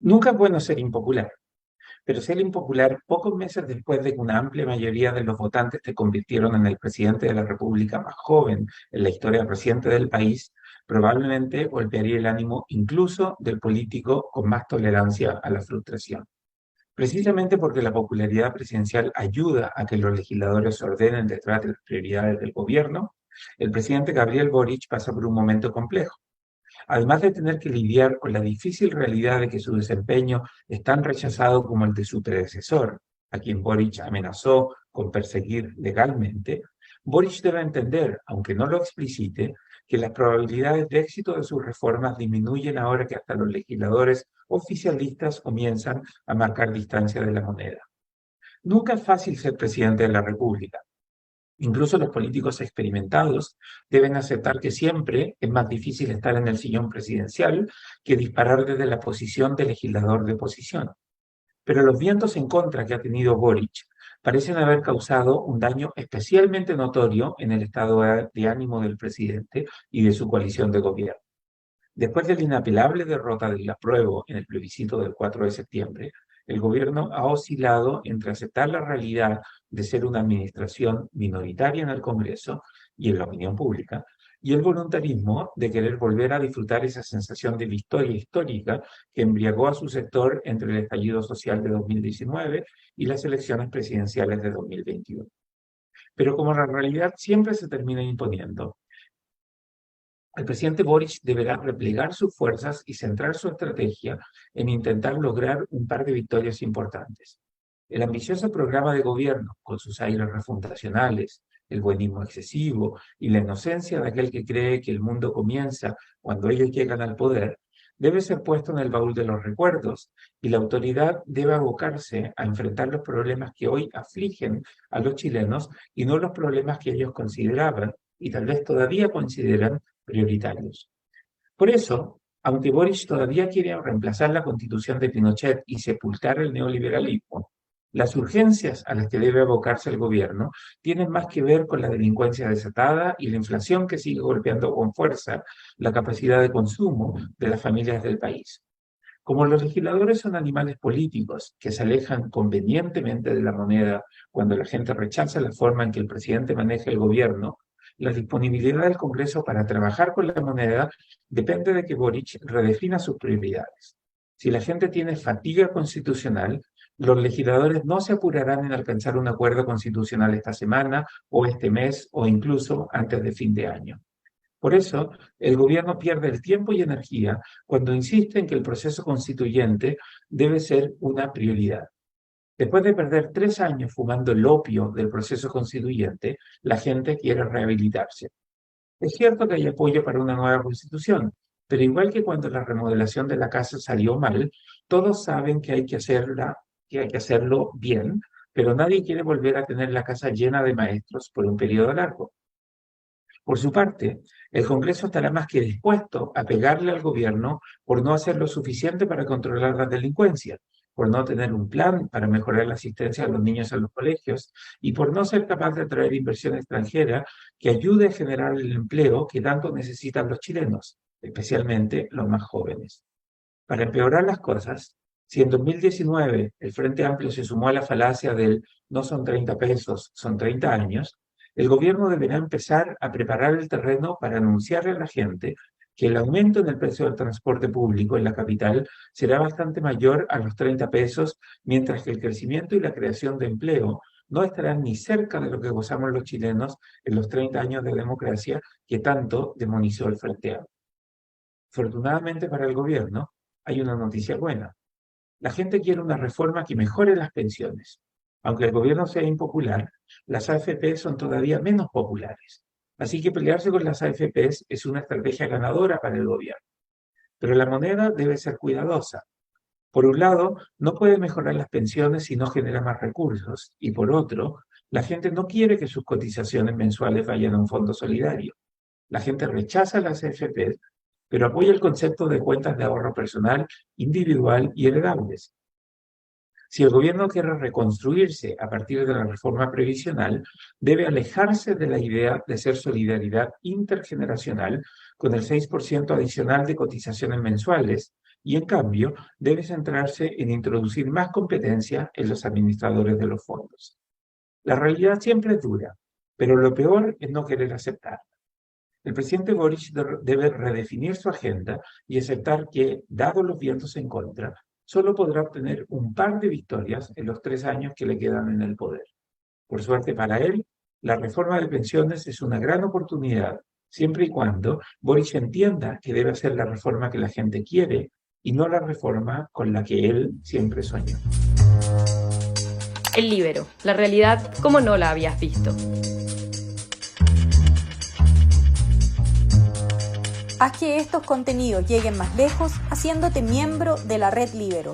Nunca es bueno ser impopular, pero ser impopular pocos meses después de que una amplia mayoría de los votantes te convirtieron en el presidente de la República más joven en la historia reciente del país, probablemente golpearía el ánimo incluso del político con más tolerancia a la frustración. Precisamente porque la popularidad presidencial ayuda a que los legisladores ordenen detrás de las prioridades del gobierno, el presidente Gabriel Boric pasa por un momento complejo. Además de tener que lidiar con la difícil realidad de que su desempeño es tan rechazado como el de su predecesor, a quien Boric amenazó con perseguir legalmente, Boric debe entender, aunque no lo explicite, que las probabilidades de éxito de sus reformas disminuyen ahora que hasta los legisladores oficialistas comienzan a marcar distancia de la moneda. Nunca es fácil ser presidente de la República. Incluso los políticos experimentados deben aceptar que siempre es más difícil estar en el sillón presidencial que disparar desde la posición de legislador de oposición. Pero los vientos en contra que ha tenido Boric parecen haber causado un daño especialmente notorio en el estado de ánimo del presidente y de su coalición de gobierno. Después de la inapelable derrota del apruebo en el plebiscito del 4 de septiembre, el gobierno ha oscilado entre aceptar la realidad de ser una administración minoritaria en el Congreso y en la opinión pública, y el voluntarismo de querer volver a disfrutar esa sensación de victoria histórica que embriagó a su sector entre el estallido social de 2019 y las elecciones presidenciales de 2021. Pero como la realidad siempre se termina imponiendo, el presidente Boric deberá replegar sus fuerzas y centrar su estrategia en intentar lograr un par de victorias importantes. El ambicioso programa de gobierno, con sus aires refundacionales, el buenismo excesivo y la inocencia de aquel que cree que el mundo comienza cuando ellos llegan al poder, debe ser puesto en el baúl de los recuerdos y la autoridad debe abocarse a enfrentar los problemas que hoy afligen a los chilenos y no los problemas que ellos consideraban y tal vez todavía consideran prioritarios. Por eso, aunque Boric todavía quiere reemplazar la constitución de Pinochet y sepultar el neoliberalismo, las urgencias a las que debe abocarse el gobierno tienen más que ver con la delincuencia desatada y la inflación que sigue golpeando con fuerza la capacidad de consumo de las familias del país. Como los legisladores son animales políticos que se alejan convenientemente de la moneda cuando la gente rechaza la forma en que el presidente maneja el gobierno, la disponibilidad del Congreso para trabajar con la moneda depende de que Boric redefina sus prioridades. Si la gente tiene fatiga constitucional, los legisladores no se apurarán en alcanzar un acuerdo constitucional esta semana o este mes o incluso antes de fin de año. Por eso, el gobierno pierde el tiempo y energía cuando insiste en que el proceso constituyente debe ser una prioridad. Después de perder 3 años fumando el opio del proceso constituyente, la gente quiere rehabilitarse. Es cierto que hay apoyo para una nueva constitución, pero igual que cuando la remodelación de la casa salió mal, todos saben que hay que hacerlo bien, pero nadie quiere volver a tener la casa llena de maestros por un periodo largo. Por su parte, el Congreso estará más que dispuesto a pegarle al gobierno por no hacer lo suficiente para controlar la delincuencia, por no tener un plan para mejorar la asistencia de los niños a los colegios y por no ser capaz de atraer inversión extranjera que ayude a generar el empleo que tanto necesitan los chilenos, especialmente los más jóvenes. Para empeorar las cosas, si en 2019 el Frente Amplio se sumó a la falacia del no son 30 pesos, son 30 años, el gobierno deberá empezar a preparar el terreno para anunciarle a la gente que el aumento en el precio del transporte público en la capital será bastante mayor a los 30 pesos, mientras que el crecimiento y la creación de empleo no estarán ni cerca de lo que gozamos los chilenos en los 30 años de democracia que tanto demonizó el Frente Amplio. Afortunadamente para el gobierno, hay una noticia buena. La gente quiere una reforma que mejore las pensiones. Aunque el gobierno sea impopular, las AFP son todavía menos populares. Así que pelearse con las AFPs es una estrategia ganadora para el gobierno. Pero la moneda debe ser cuidadosa. Por un lado, no puede mejorar las pensiones si no genera más recursos. Y por otro, la gente no quiere que sus cotizaciones mensuales vayan a un fondo solidario. La gente rechaza las AFP, pero apoya el concepto de cuentas de ahorro personal, individual y heredables. Si el gobierno quiere reconstruirse a partir de la reforma previsional, debe alejarse de la idea de ser solidaridad intergeneracional con el 6% adicional de cotizaciones mensuales y en cambio debe centrarse en introducir más competencia en los administradores de los fondos. La realidad siempre es dura, pero lo peor es no querer aceptar. El presidente Boric debe redefinir su agenda y aceptar que, dados los vientos en contra, solo podrá obtener un par de victorias en los 3 años que le quedan en el poder. Por suerte para él, la reforma de pensiones es una gran oportunidad, siempre y cuando Boric entienda que debe hacer la reforma que la gente quiere y no la reforma con la que él siempre soñó. El Líbero, la realidad como no la habías visto. Haz que estos contenidos lleguen más lejos haciéndote miembro de la Red Líbero.